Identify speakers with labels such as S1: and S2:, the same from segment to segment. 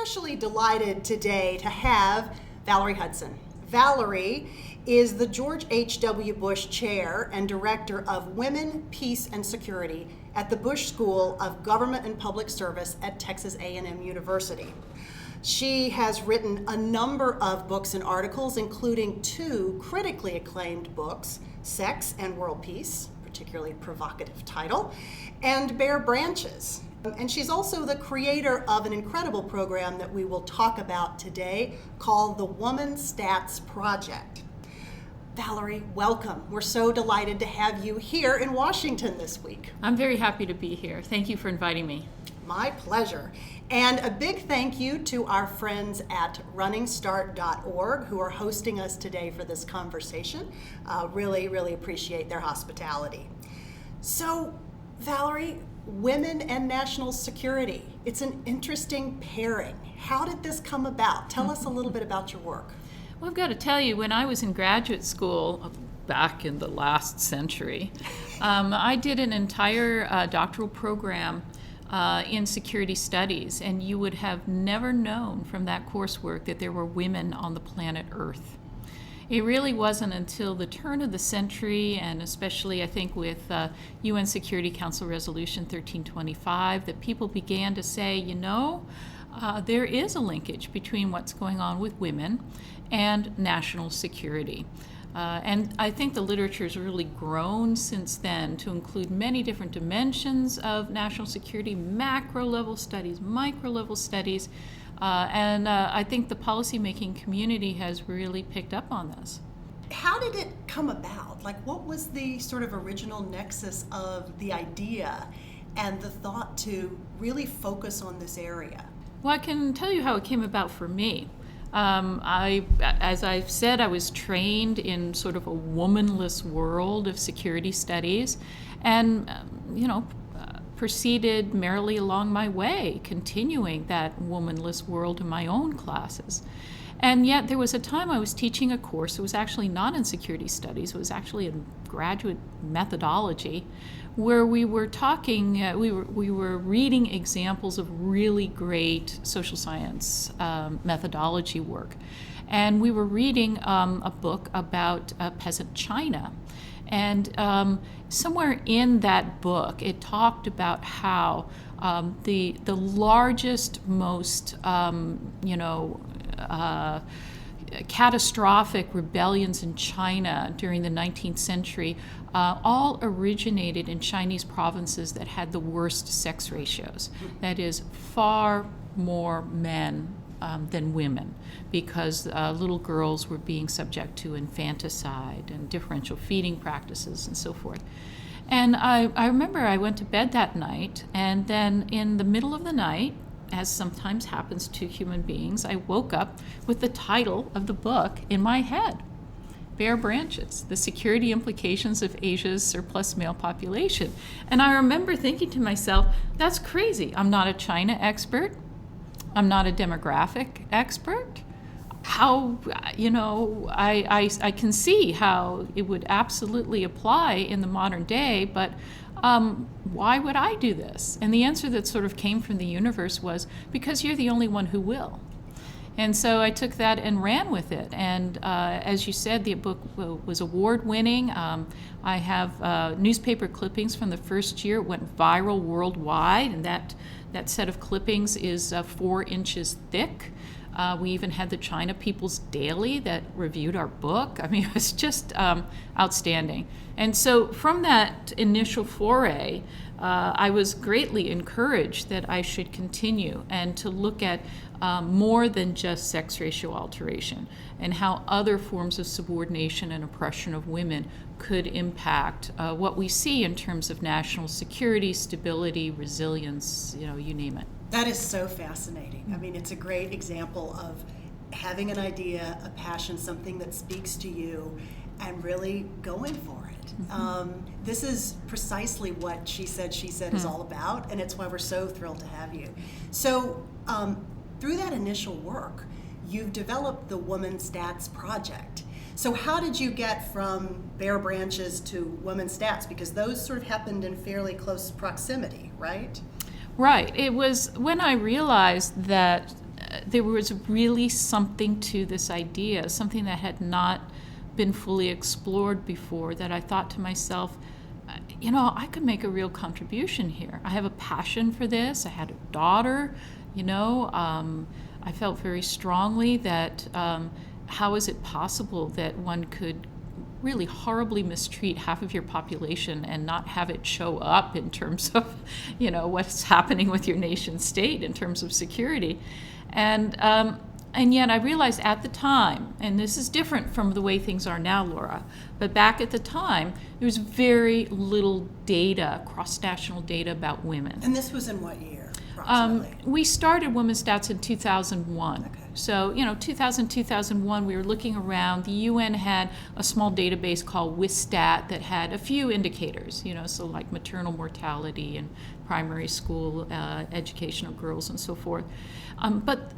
S1: especially delighted today to have Valerie Hudson. Valerie is the George H.W. Bush Chair and Director of Women, Peace, and Security at the Bush School of Government and Public Service at Texas A&M University. She has written a number of books and articles, including 2 critically acclaimed books, Sex and World Peace, particularly provocative title, and Bare Branches. And she's also the creator of an incredible program that we will talk about today called the Woman Stats Project. Valerie, welcome. We're so delighted to have you here in Washington this week.
S2: I'm very happy to be here. Thank you for inviting me.
S1: My pleasure. And a big thank you to our friends at runningstart.org who are hosting us today for this conversation. Really appreciate their hospitality. So, Valerie, women and national security. It's an interesting pairing. How did this come about? Tell us a little bit about your work.
S2: Well, I've got to tell you, when I was in graduate school back in the last century, I did an entire doctoral program in security studies, and you would have never known from that coursework that there were women on the planet Earth. It really wasn't until the turn of the century, and especially I think with UN Security Council Resolution 1325, that people began to say, there is a linkage between what's going on with women and national security. And I think the literature has really grown since then to include many different dimensions of national security, macro-level studies, micro-level studies, and I think the policymaking community has really picked up on this.
S1: How did it come about? What was the sort of original nexus of the idea and the thought to really focus on this area?
S2: Well, I can tell you how it came about for me. As I've said, I was trained in sort of a womanless world of security studies, and proceeded merrily along my way, continuing that womanless world in my own classes. And yet there was a time I was teaching a course. It was actually not in security studies. It was actually in graduate methodology, where we were talking, we were reading examples of really great social science methodology work. And we were reading a book about peasant China. And somewhere in that book, it talked about how the largest, most catastrophic rebellions in China during the 19th century all originated in Chinese provinces that had the worst sex ratios. That is, far more men than women, because little girls were being subject to infanticide and differential feeding practices and so forth. And I remember I went to bed that night, and then in the middle of the night, as sometimes happens to human beings, I woke up with the title of the book in my head, Bare Branches, The Security Implications of Asia's Surplus Male Population. And I remember thinking to myself, that's crazy. I'm not a China expert. I'm not a demographic expert. How, I can see how it would absolutely apply in the modern day, but why would I do this? And the answer that sort of came from the universe was, because you're the only one who will. And so I took that and ran with it. And as you said, the book was award-winning. I have newspaper clippings from the first year. It went viral worldwide, and that set of clippings is 4 inches thick. We even had the China People's Daily that reviewed our book. I mean, it was just outstanding. And so from that initial foray, I was greatly encouraged that I should continue and to look at more than just sex ratio alteration, and how other forms of subordination and oppression of women could impact what we see in terms of national security, stability, resilience, you name it.
S1: That is so fascinating. I mean, it's a great example of having an idea, a passion, something that speaks to you, and really going for it. This is precisely what She Said is all about, and it's why we're so thrilled to have you. So through that initial work, you've developed the Woman Stats Project. So how did you get from Bare Branches to Women Stats? Because those sort of happened in fairly close proximity, right?
S2: Right. It was when I realized that there was really something to this idea, something that had not been fully explored before, that I thought to myself, I could make a real contribution here. I have a passion for this. I had a daughter, I felt very strongly that how is it possible that one could really horribly mistreat half of your population and not have it show up in terms of, what's happening with your nation state in terms of security. And yet I realized at the time, and this is different from the way things are now, Laura, but back at the time, there was very little data, cross-national data about women.
S1: And this was in what year, approximately?
S2: We started Women's Stats in 2001.
S1: Okay.
S2: So, 2001, we were looking around. The UN had a small database called WISTAT that had a few indicators, so like maternal mortality and primary school education of girls and so forth. But,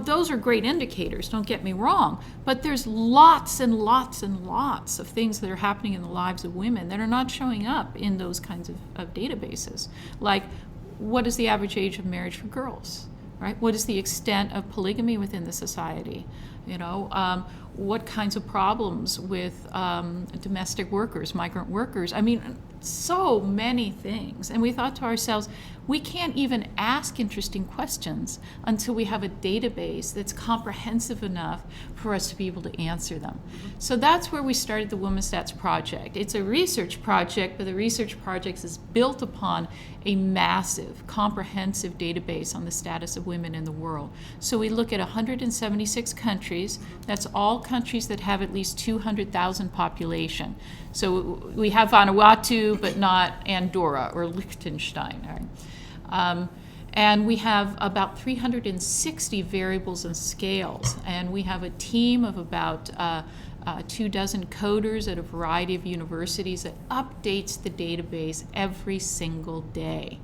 S2: those are great indicators, don't get me wrong. But there's lots and lots and lots of things that are happening in the lives of women that are not showing up in those kinds of databases. Like, what is the average age of marriage for girls? Right? What is the extent of polygamy within the society? What kinds of problems with domestic workers, migrant workers? I mean, so many things. And we thought to ourselves, we can't even ask interesting questions until we have a database that's comprehensive enough for us to be able to answer them. So that's where we started the Women's Stats Project. It's a research project, but the research project is built upon a massive, comprehensive database on the status of women in the world. So we look at 176 countries. That's all countries that have at least 200,000 population. So we have Vanuatu, but not Andorra or Liechtenstein. Right? And we have about 360 variables and scales. And we have a team of about 24 coders at a variety of universities that updates the database every single day.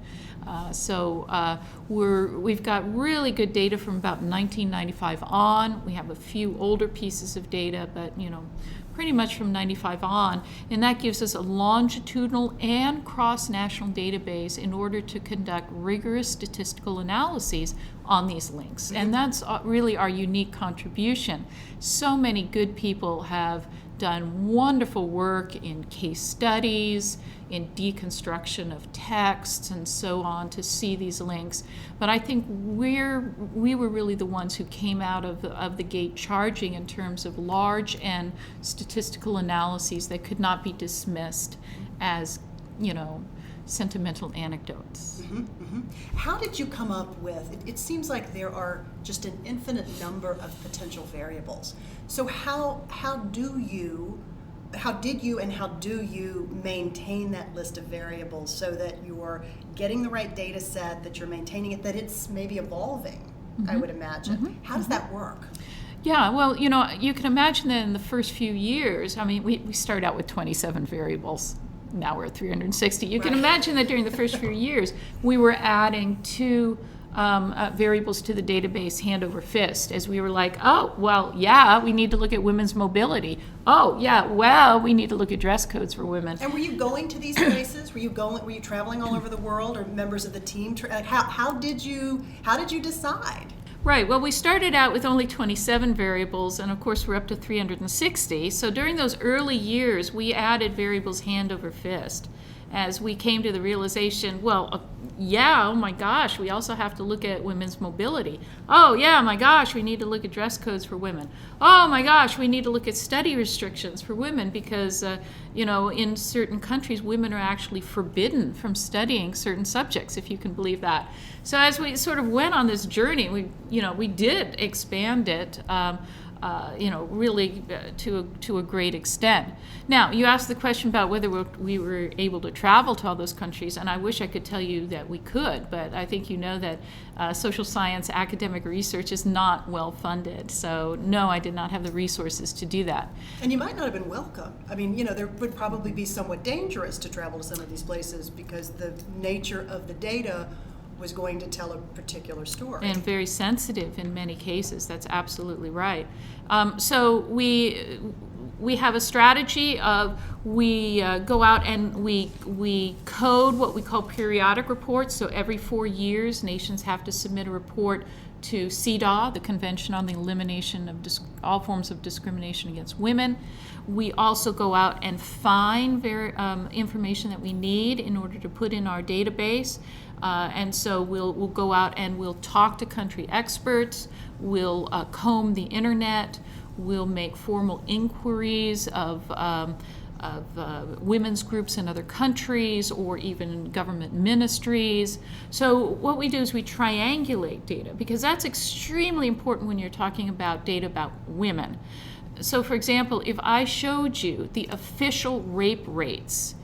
S2: We've got really good data from about 1995 on. We have a few older pieces of data, but pretty much from 95 on, and that gives us a longitudinal and cross-national database in order to conduct rigorous statistical analyses on these links. And that's really our unique contribution. So many good people have done wonderful work in case studies, in deconstruction of texts and so on to see these links. But I think we were really the ones who came out of the gate charging in terms of large and statistical analyses that could not be dismissed as, sentimental anecdotes.
S1: Mm-hmm, mm-hmm. How did you come up with, it seems like there are just an infinite number of potential variables. So how did you and how do you maintain that list of variables so that you're getting the right data set, that you're maintaining it, that it's maybe evolving, I would imagine. Mm-hmm. How does that work?
S2: Yeah, well, you can imagine that in the first few years, we started out with 27 variables. Now we're at 360. You can imagine that during the first few years, we were adding two variables to the database hand over fist, as we were like, oh, well, yeah, we need to look at women's mobility. Oh, yeah, well, we need to look at dress codes for women.
S1: And were you going to these places? Were you traveling all over the world, or members of the team? How did you decide?
S2: Right. Well, we started out with only 27 variables, and of course we're up to 360. So during those early years, we added variables hand over fist as we came to the realization, oh my gosh, we also have to look at women's mobility. Oh yeah, my gosh, we need to look at dress codes for women. Oh my gosh, we need to look at study restrictions for women because, in certain countries, women are actually forbidden from studying certain subjects, if you can believe that. So as we sort of went on this journey, we did expand it. Really to a great extent. Now, you asked the question about whether we were able to travel to all those countries, and I wish I could tell you that we could, but I think you know that social science academic research is not well funded. So, no, I did not have the resources to do that.
S1: And you might not have been welcome. There would probably be somewhat dangerous to travel to some of these places because the nature of the data was going to tell a particular story.
S2: And very sensitive in many cases. That's absolutely right. So we we have a strategy of we go out and we code what we call periodic reports. So every 4 years, nations have to submit a report to CEDAW, the Convention on the Elimination of All Forms of Discrimination Against Women. We also go out and find information that we need in order to put in our database. And so we'll go out and we'll talk to country experts, we'll comb the internet, we'll make formal inquiries of women's groups in other countries or even government ministries. So what we do is we triangulate data, because that's extremely important when you're talking about data about women. So for example, if I showed you the official rape rates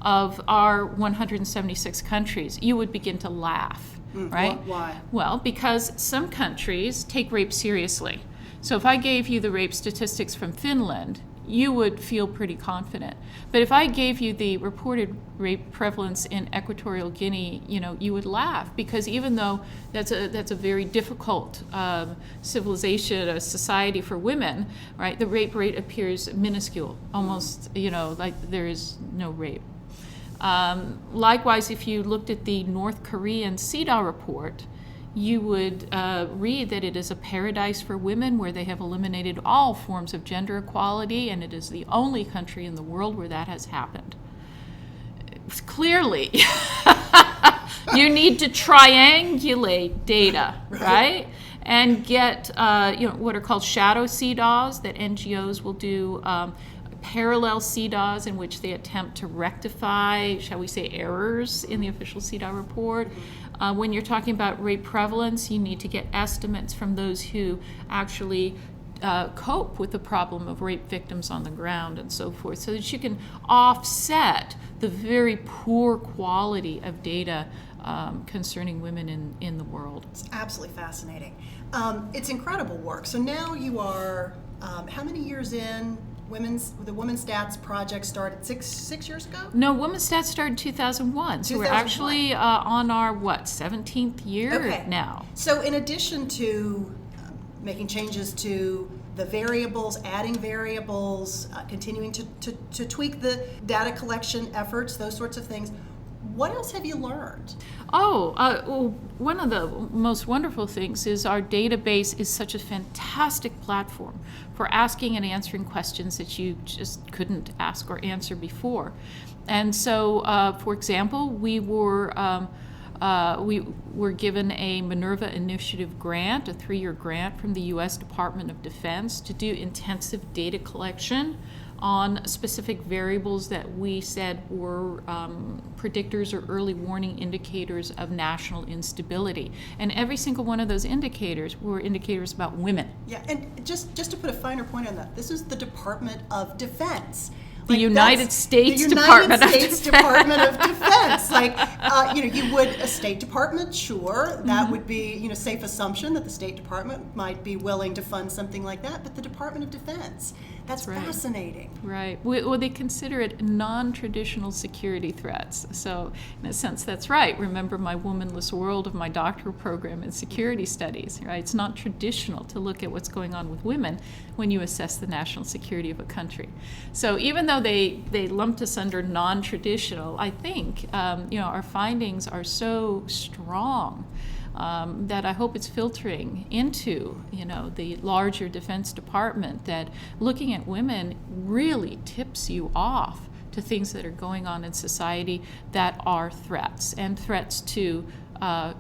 S2: of our 176 countries, you would begin to laugh, right?
S1: Why?
S2: Well, because some countries take rape seriously. So if I gave you the rape statistics from Finland, you would feel pretty confident. But if I gave you the reported rape prevalence in Equatorial Guinea, you would laugh, because even though that's a very difficult civilization, a society for women, right? The rape rate appears minuscule, almost, like there is no rape. Likewise, if you looked at the North Korean CEDAW report, you would read that it is a paradise for women where they have eliminated all forms of gender equality, and it is the only country in the world where that has happened. Clearly, you need to triangulate data, right? And get what are called shadow CEDAWs that NGOs will do, parallel CEDAWs in which they attempt to rectify, shall we say, errors in the official CEDAW report. When you're talking about rape prevalence, you need to get estimates from those who actually cope with the problem of rape victims on the ground and so forth, so that you can offset the very poor quality of data concerning women in the world.
S1: It's absolutely fascinating. It's incredible work. So now you are, how many years in? The Women's Stats Project started six years ago?
S2: No, Women's Stats started in 2001. So we're actually on our, 17th year now.
S1: So in addition to making changes to the variables, adding variables, continuing to tweak the data collection efforts, those sorts of things, what else have you learned?
S2: Well, one of the most wonderful things is our database is such a fantastic platform for asking and answering questions that you just couldn't ask or answer before. And so, for example, we were given a Minerva Initiative grant, a 3-year grant from the U.S. Department of Defense to do intensive data collection on specific variables that we said were predictors or early warning indicators of national instability. And every single one of those indicators were indicators about women.
S1: Yeah, and just to put a finer point on that, this is the Department of Defense.
S2: The United States Department of
S1: Defense. You would, a State Department, sure, that would be, safe assumption that the State Department might be willing to fund something like that, but the Department of Defense, that's right. Fascinating.
S2: Right. Well, they consider it non-traditional security threats. So, in a sense, that's right. Remember my womanless world of my doctoral program in security studies, right? It's not traditional to look at what's going on with women when you assess the national security of a country. So even though they lumped us under non-traditional, I think our findings are so strong that I hope it's filtering into the larger Defense Department, that looking at women really tips you off to things that are going on in society that are threats, and threats to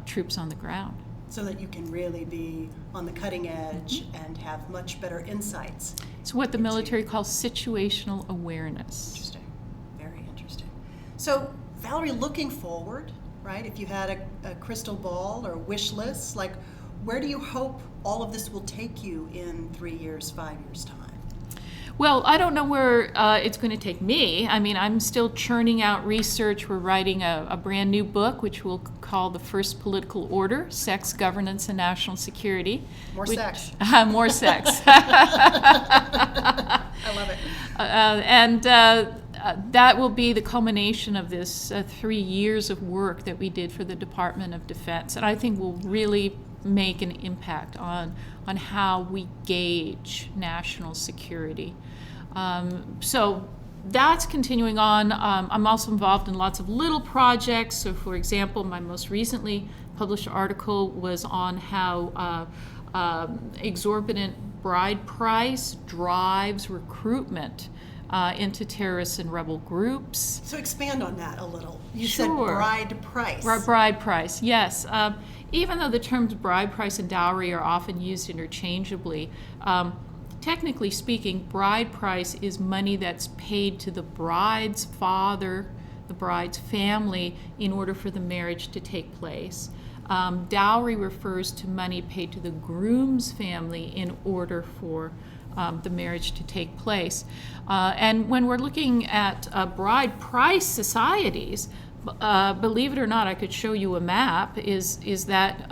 S2: troops on the ground.
S1: So that you can really be on the cutting edge and have much better insights.
S2: It's what the military calls situational awareness.
S1: Interesting. Very interesting. So, Valerie, looking forward, right, if you had a crystal ball or a wish list, where do you hope all of this will take you in 3 years, 5 years' time?
S2: Well, I don't know where it's going to take me. I mean, I'm still churning out research. We're writing a brand new book, which we'll call The First Political Order, Sex, Governance, and National Security.
S1: More sex.
S2: More sex.
S1: I love it.
S2: That will be the culmination of this 3 years of work that we did for the Department of Defense. And I think will really make an impact on how we gauge national security. So that's continuing on. I'm also involved in lots of little projects. So, for example, my most recently published article was on how exorbitant bride price drives recruitment into terrorist and rebel groups.
S1: So expand on that a little. You
S2: Sure.
S1: said bride price.
S2: Bride price, yes. Even though the terms bride price and dowry are often used interchangeably, technically speaking, bride price is money that's paid to the bride's father, the bride's family, in order for the marriage to take place. Dowry refers to money paid to the groom's family in order for the marriage to take place. And when we're looking at bride price societies, believe it or not, I could show you a map, is that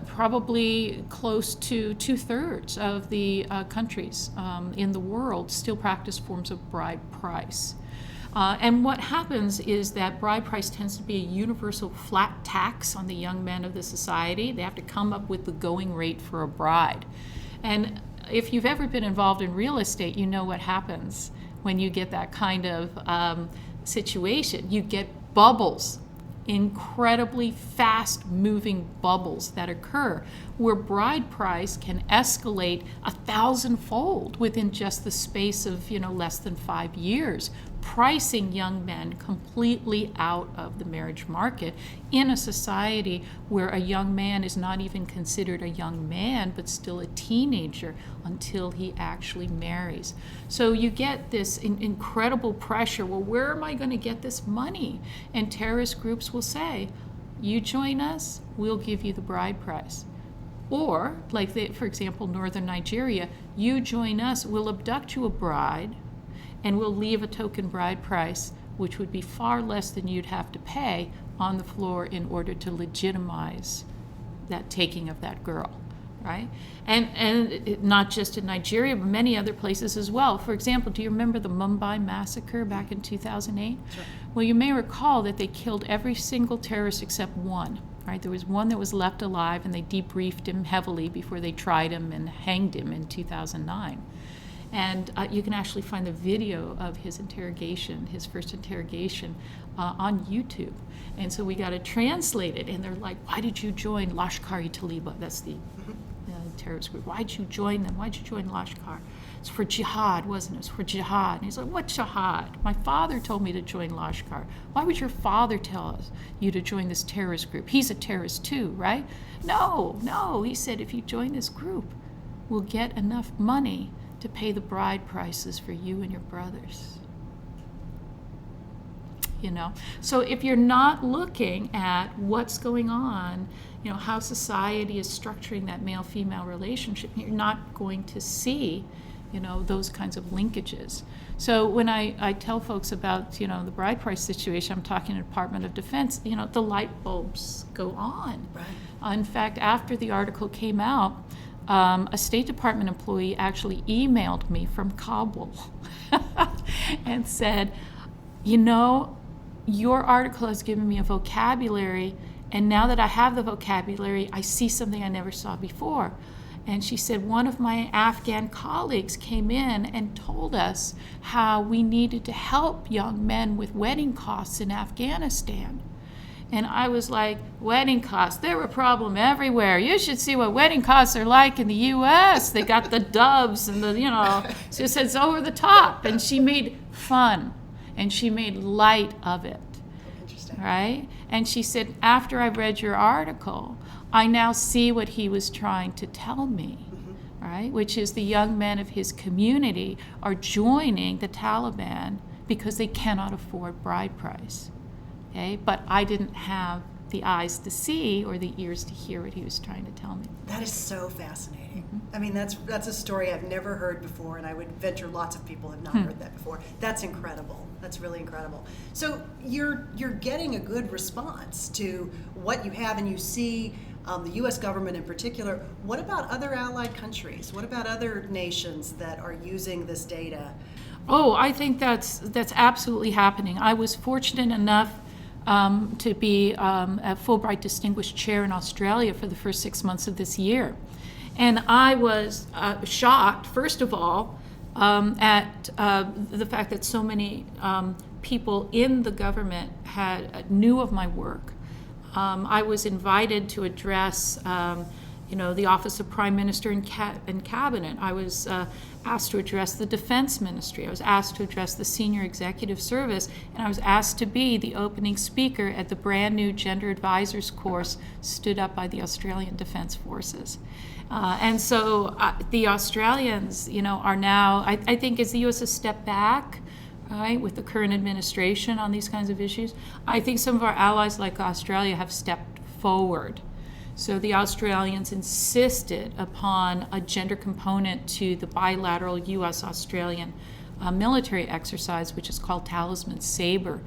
S2: probably close to 2/3 of the countries in the world still practice forms of bride price. And what happens is that bride price tends to be a universal flat tax on the young men of the society. They have to come up with the going rate for a bride. And if you've ever been involved in real estate, you know what happens when you get that kind of situation. You get bubbles, incredibly fast-moving bubbles that occur, where bride price can escalate 1,000-fold within just the space of less than 5 years, pricing young men completely out of the marriage market in a society where a young man is not even considered a young man but still a teenager until he actually marries. So you get this incredible pressure. Well, where am I going to get this money? And terrorist groups will say, you join us, we'll give you the bride price. Or, like for example, northern Nigeria, you join us, we'll abduct you a bride, and we'll leave a token bride price, which would be far less than you'd have to pay, on the floor in order to legitimize that taking of that girl, right? And not just in Nigeria, but many other places as well. For example, do you remember the Mumbai massacre back in 2008?
S1: Sure.
S2: Well, you may recall that they killed every single terrorist except one. Right? There was one that was left alive, and they debriefed him heavily before they tried him and hanged him in 2009. And you can actually find the video of his interrogation, his first interrogation, on YouTube. And so we got it translated, and they're like, why did you join Lashkar-e-Taliban? That's the terrorist group. Why'd you join them? Why'd you join Lashkar? It's for jihad, wasn't it? It's for jihad. And he's like, what jihad? My father told me to join Lashkar. Why would your father tell you to join this terrorist group? He's a terrorist too, right? No. He said, if you join this group, we'll get enough money to pay the bride prices for you and your brothers. So if you're not looking at what's going on, how society is structuring that male-female relationship, you're not going to see those kinds of linkages. So when I tell folks about the bride price situation, I'm talking Department of Defense, the light bulbs go on.
S1: Right.
S2: In fact, after the article came out, a State Department employee actually emailed me from Kabul and said, your article has given me a vocabulary, and now that I have the vocabulary, I see something I never saw before. And she said, one of my Afghan colleagues came in and told us how we needed to help young men with wedding costs in Afghanistan. And I was like, wedding costs, they're a problem everywhere. You should see what wedding costs are like in the U.S. They got the doves and so it said it's over the top. And she made fun, and she made light of it.
S1: Interesting.
S2: Right? And she said, after I read your article, I now see what he was trying to tell me, right? Which is the young men of his community are joining the Taliban because they cannot afford bride price. Okay? But I didn't have the eyes to see or the ears to hear what he was trying to tell me.
S1: That is so fascinating. I mean, that's a story I've never heard before, and I would venture lots of people have not heard that before. That's incredible. That's really incredible. So you're getting a good response to what you have, and you see the U.S. government in particular. What about other allied countries? What about other nations that are using this data?
S2: Oh, I think that's absolutely happening. I was fortunate enough to be a Fulbright Distinguished Chair in Australia for the first 6 months of this year. And I was shocked, first of all, at the fact that so many people in the government knew of my work. I was invited to address the Office of Prime Minister and Cabinet. I was asked to address the Defense Ministry. I was asked to address the Senior Executive Service, and I was asked to be the opening speaker at the brand new Gender Advisors course stood up by the Australian Defence Forces. And so the Australians, are now, I think as the U.S. has stepped back, right, with the current administration on these kinds of issues, I think some of our allies like Australia have stepped forward. So the Australians insisted upon a gender component to the bilateral U.S.-Australian military exercise, which is called Talisman Sabre,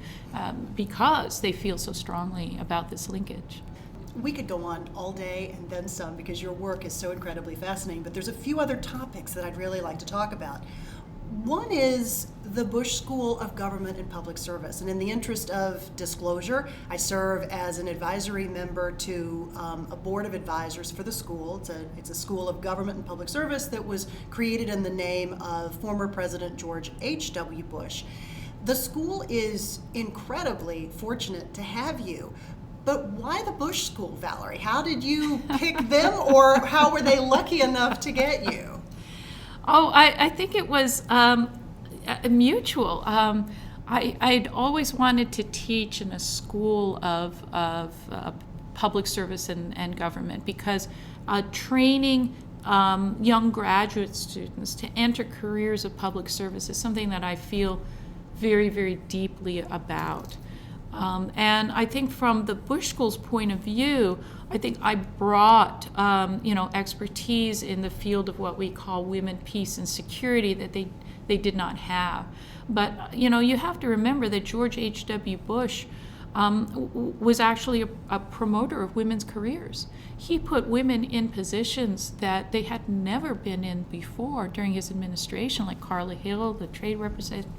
S2: because they feel so strongly about this linkage.
S1: We could go on all day and then some because your work is so incredibly fascinating, but there's a few other topics that I'd really like to talk about. One is the Bush School of Government and Public Service. And in the interest of disclosure, I serve as an advisory member to a board of advisors for the school. It's a school of government and public service that was created in the name of former President George H.W. Bush. The school is incredibly fortunate to have you. But why the Bush School, Valerie? How did you pick them, or how were they lucky enough to get you?
S2: Oh, I think it was mutual. I'd always wanted to teach in a school of public service and government because training young graduate students to enter careers of public service is something that I feel very, very deeply about. And I think from the Bush School's point of view, I think I brought, expertise in the field of what we call women, peace, and security that they did not have. But, you have to remember that George H.W. Bush was actually a promoter of women's careers. He put women in positions that they had never been in before during his administration, like Carla Hill, the trade representative.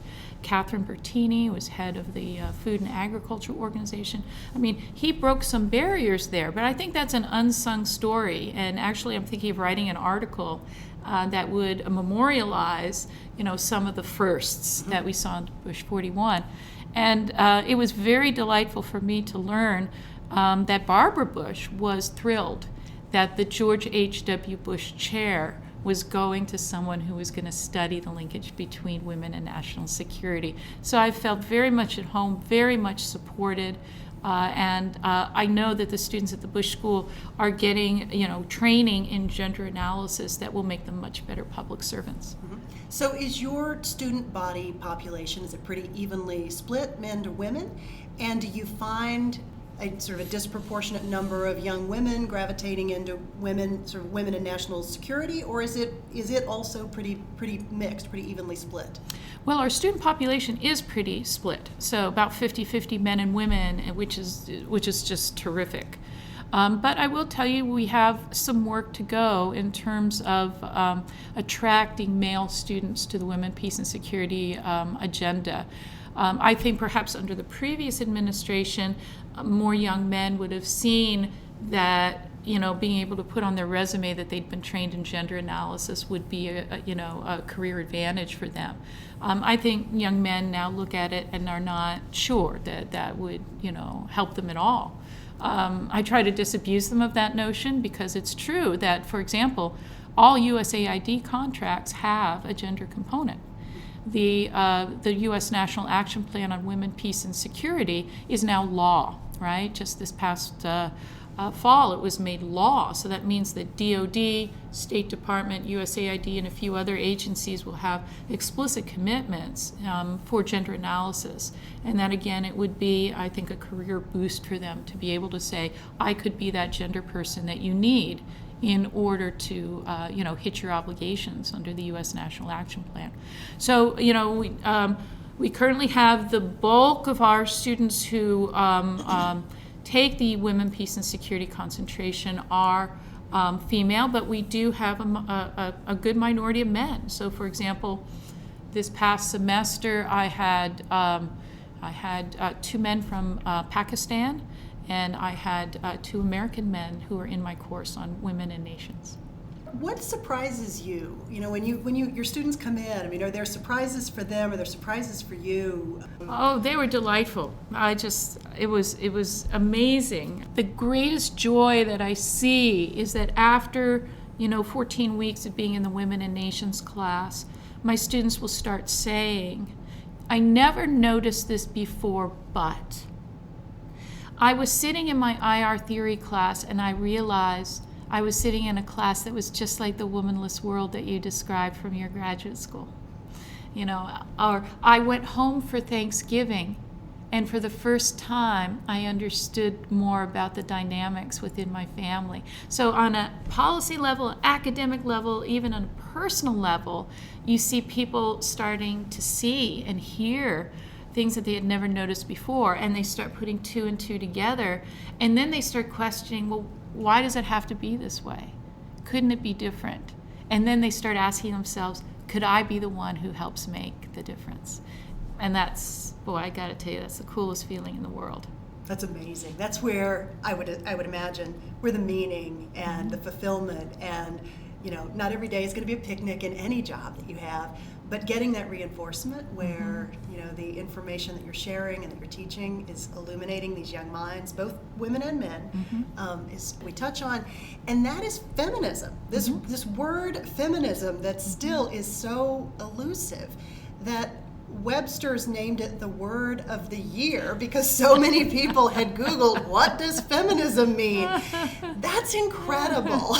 S2: Catherine Bertini was head of the Food and Agriculture Organization. I mean, he broke some barriers there, but I think that's an unsung story. And actually, I'm thinking of writing an article that would memorialize, some of the firsts that we saw in Bush 41. And it was very delightful for me to learn that Barbara Bush was thrilled that the George H.W. Bush chair was going to someone who was going to study the linkage between women and national security. So I felt very much at home, very much supported, and I know that the students at the Bush School are getting, training in gender analysis that will make them much better public servants.
S1: Mm-hmm. So is your student body population, is it pretty evenly split, men to women? And do you find a sort of a disproportionate number of young women gravitating into women in national security, or is it also pretty mixed, pretty evenly split?
S2: Well, our student population is pretty split, so about 50-50 men and women, which is just terrific. But I will tell you, we have some work to go in terms of attracting male students to the Women, Peace, and Security agenda. I think perhaps under the previous administration, more young men would have seen that, being able to put on their resume that they'd been trained in gender analysis would be a career advantage for them. I think young men now look at it and are not sure that would, help them at all. I try to disabuse them of that notion because it's true that, for example, all USAID contracts have a gender component. The U.S. National Action Plan on Women, Peace, and Security is now law, right? Just this past fall, it was made law. So that means that DOD, State Department, USAID, and a few other agencies will have explicit commitments for gender analysis. And that, again, it would be, I think, a career boost for them to be able to say, I could be that gender person that you need in order to, hit your obligations under the U.S. National Action Plan. So, we currently have the bulk of our students who take the Women, Peace, and Security concentration are female, but we do have a good minority of men. So, for example, this past semester, I had 2 men from Pakistan, and I had 2 American men who were in my course on women and nations.
S1: What surprises you? You know, when your students come in, I mean, are there surprises for them? Are there surprises for you?
S2: Oh, they were delightful. It was amazing. The greatest joy that I see is that after, 14 weeks of being in the Women and Nations class, my students will start saying, I never noticed this before, but I was sitting in my IR theory class and I realized I was sitting in a class that was just like the womanless world that you described from your graduate school. Or I went home for Thanksgiving, and for the first time, I understood more about the dynamics within my family. So on a policy level, academic level, even on a personal level, you see people starting to see and hear things that they had never noticed before, and they start putting two and two together, and then they start questioning, well, why does it have to be this way? Couldn't it be different? And then they start asking themselves, could I be the one who helps make the difference? And that's, boy, I got to tell you, that's the coolest feeling in the world.
S1: That's amazing. That's where I would imagine where the meaning and the fulfillment and, not every day is going to be a picnic in any job that you have, but getting that reinforcement where, the information that you're sharing and that you're teaching is illuminating these young minds, both women and men, is we touch on. And that is feminism. This word feminism that still is so elusive that Webster's named it the word of the year because so many people had Googled, what does feminism mean? That's incredible.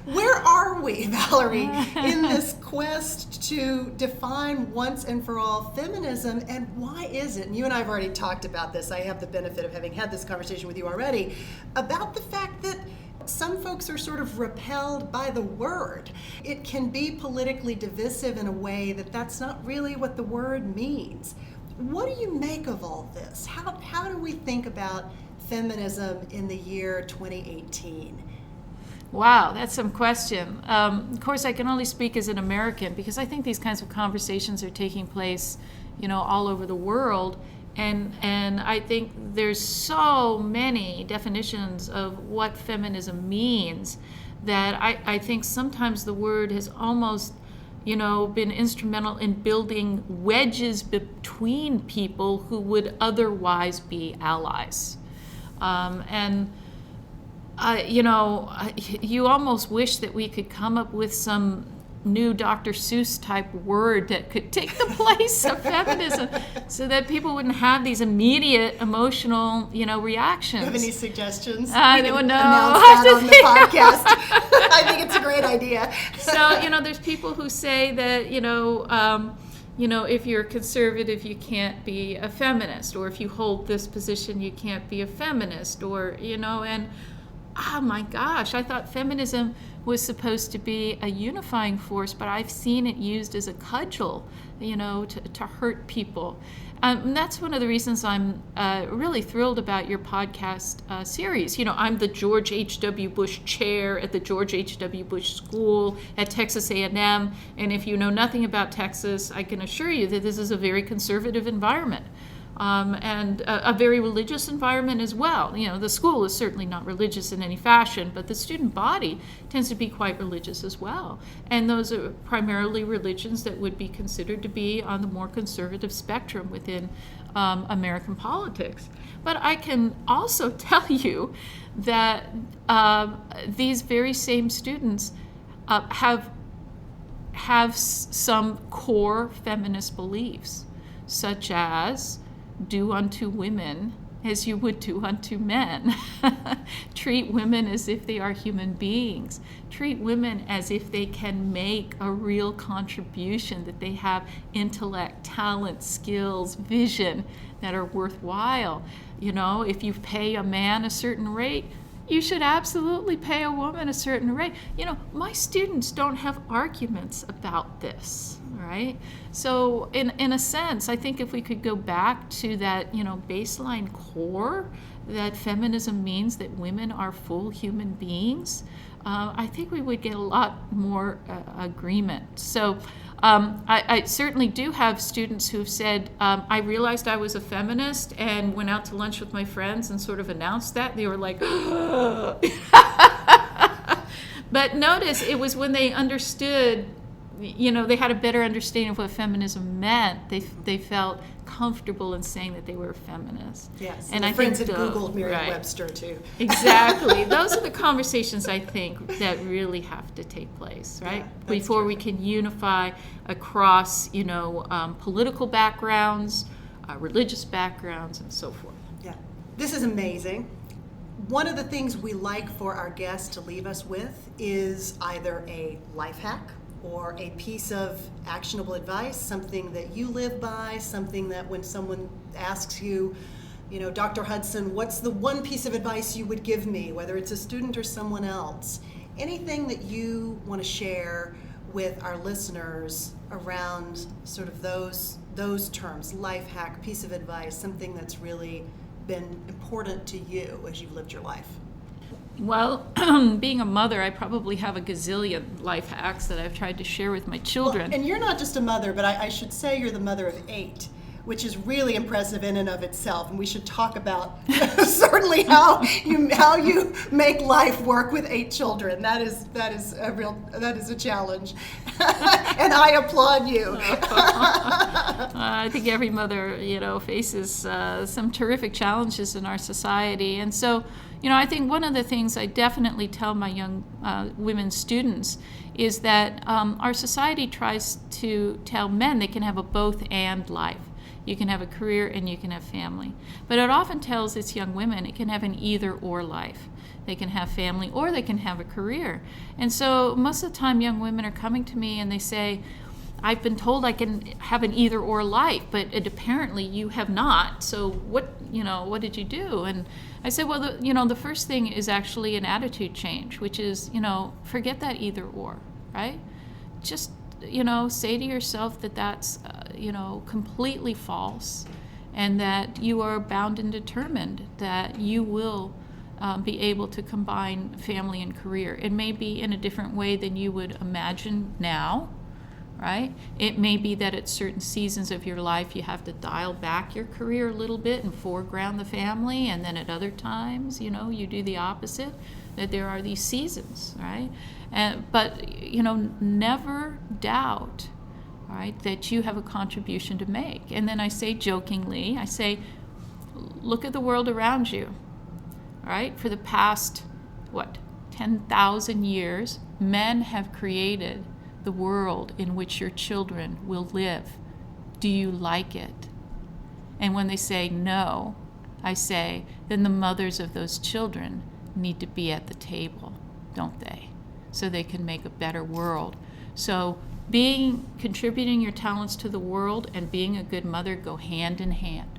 S1: Where are we, Valerie, in this quest to define once and for all feminism, and why is it? And you and I have already talked about this. I have the benefit of having had this conversation with you already about the fact that some folks are sort of repelled by the word. It can be politically divisive in a way that that's not really what the word means. What do you make of all this? How do we think about feminism in the year 2018?
S2: Wow, that's some question. Of course, I can only speak as an American because I think these kinds of conversations are taking place, all over the world. And I think there's so many definitions of what feminism means that I think sometimes the word has almost, been instrumental in building wedges between people who would otherwise be allies. You almost wish that we could come up with some new Dr. Seuss type word that could take the place of feminism so that people wouldn't have these immediate emotional, reactions.
S1: Do you have any suggestions?
S2: I don't know.
S1: Announce that on the podcast. I think it's a great idea.
S2: So, there's people who say that, if you're a conservative, you can't be a feminist, or if you hold this position, you can't be a feminist, or, and oh my gosh, I thought feminism was supposed to be a unifying force, but I've seen it used as a cudgel, to hurt people. And that's one of the reasons I'm really thrilled about your podcast series. I'm the George H.W. Bush Chair at the George H.W. Bush School at Texas A&M, and if you know nothing about Texas, I can assure you that this is a very conservative environment. And a very religious environment as well. The school is certainly not religious in any fashion, but the student body tends to be quite religious as well. And those are primarily religions that would be considered to be on the more conservative spectrum within American politics. But I can also tell you that these very same students have some core feminist beliefs, such as do unto women as you would do unto men. Treat women as if they are human beings. Treat women as if they can make a real contribution, that they have intellect, talent, skills, vision that are worthwhile. If you pay a man a certain rate, you should absolutely pay a woman a certain rate. My students don't have arguments about this, right? So in a sense, I think if we could go back to that, baseline core that feminism means that women are full human beings, I think we would get a lot more agreement. So I certainly do have students who've said, I realized I was a feminist and went out to lunch with my friends and sort of announced that. They were like, But notice it was when they understood, they had a better understanding of what feminism meant. They felt comfortable in saying that they were feminists.
S1: Yes,
S2: and
S1: my
S2: I
S1: friends
S2: think
S1: had Googled Merriam-Webster too.
S2: Exactly. Those are the conversations I think that really have to take place, right?
S1: Yeah,
S2: Before we can unify across, political backgrounds, religious backgrounds, and so forth.
S1: Yeah, this is amazing. One of the things we like for our guests to leave us with is either a life hack or a piece of actionable advice, something that you live by, something that when someone asks you, Dr. Hudson, what's the one piece of advice you would give me, whether it's a student or someone else, anything that you want to share with our listeners around sort of those terms, life hack, piece of advice, something that's really been important to you as you've lived your life?
S2: Well, being a mother, I probably have a gazillion life hacks that I've tried to share with my children.
S1: Well, and you're not just a mother, but I should say you're the mother of 8, which is really impressive in and of itself. And we should talk about certainly how you make life work with 8 children. That is a challenge, and I applaud you.
S2: I think every mother, faces some terrific challenges in our society, and so. I think one of the things I definitely tell my young women students is that our society tries to tell men they can have a both and life. You can have a career and you can have family. But it often tells its young women it can have an either or life. They can have family or they can have a career. And so most of the time young women are coming to me and they say, I've been told I can have an either or life, but apparently you have not. So what did you do? And I said, well, the first thing is actually an attitude change, which is, forget that either or, right? Just, say to yourself that that's, completely false, and that you are bound and determined that you will be able to combine family and career. It may be in a different way than you would imagine now. Right? It may be that at certain seasons of your life you have to dial back your career a little bit and foreground the family, and then at other times, you do the opposite, that there are these seasons, right? But never doubt, right, that you have a contribution to make. And then I say jokingly, look at the world around you, right? For the past, 10,000 years, men have created the world in which your children will live. Do you like it? And when they say no, I say, then the mothers of those children need to be at the table, don't they? So they can make a better world. So contributing your talents to the world and being a good mother go hand in hand,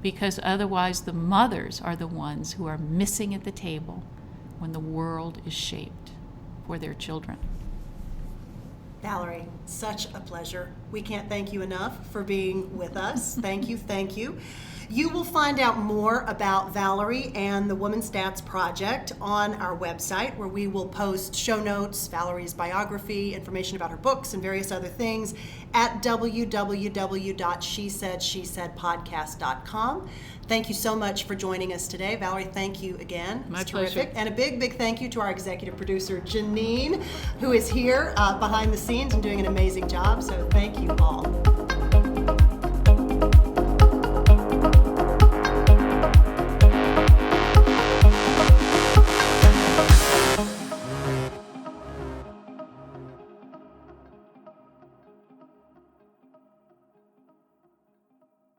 S2: because otherwise the mothers are the ones who are missing at the table when the world is shaped for their children.
S1: Valerie, such a pleasure. We can't thank you enough for being with us. Thank you, thank you. You will find out more about Valerie and the Women's Stats Project on our website, where we will post show notes, Valerie's biography, information about her books, and various other things at www.shesaidshesaidpodcast.com. Thank you so much for joining us today. Valerie, thank you again.
S2: My
S1: it's
S2: pleasure.
S1: Terrific. And a big, big thank you to our executive producer, Janine, who is here behind the scenes and doing an amazing job. So thank you all.